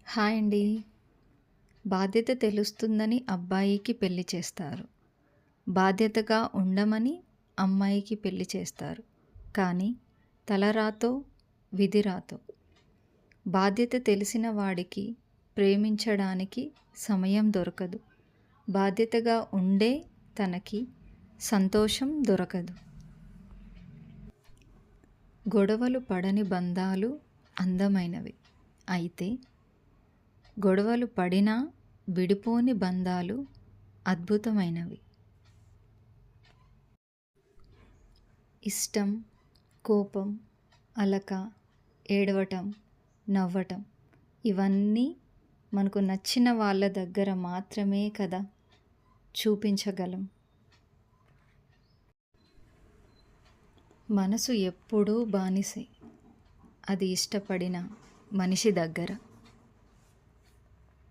Hi అండి. బాధ్యత తెలుస్తుందని అబ్బాయికి పెళ్లి చేస్తారు. బాధ్యతగా ఉండమని అమ్మాయికి పెళ్లి చేస్తారు. కానీ తలరాతో, విధిరాతో. బాధ్యత తెలిసిన వాడికి ప్రేమించడానికి సమయం దొరకదు. బాధ్యతగా ఉండే తనకి సంతోషం దొరకదు. గొడవలు పడని బంధాలు అందమైనవి. అయితే గొడవలు పడినా విడిపోని బంధాలు అద్భుతమైనవి. ఇష్టం, కోపం, అలక, ఏడవటం, నవ్వటం ఇవన్నీ మనకు నచ్చిన వాళ్ళ దగ్గర మాత్రమే కదా చూపించగలం. మనసు ఎప్పుడూ బానిసే, అది ఇష్టపడిన మనిషి దగ్గర.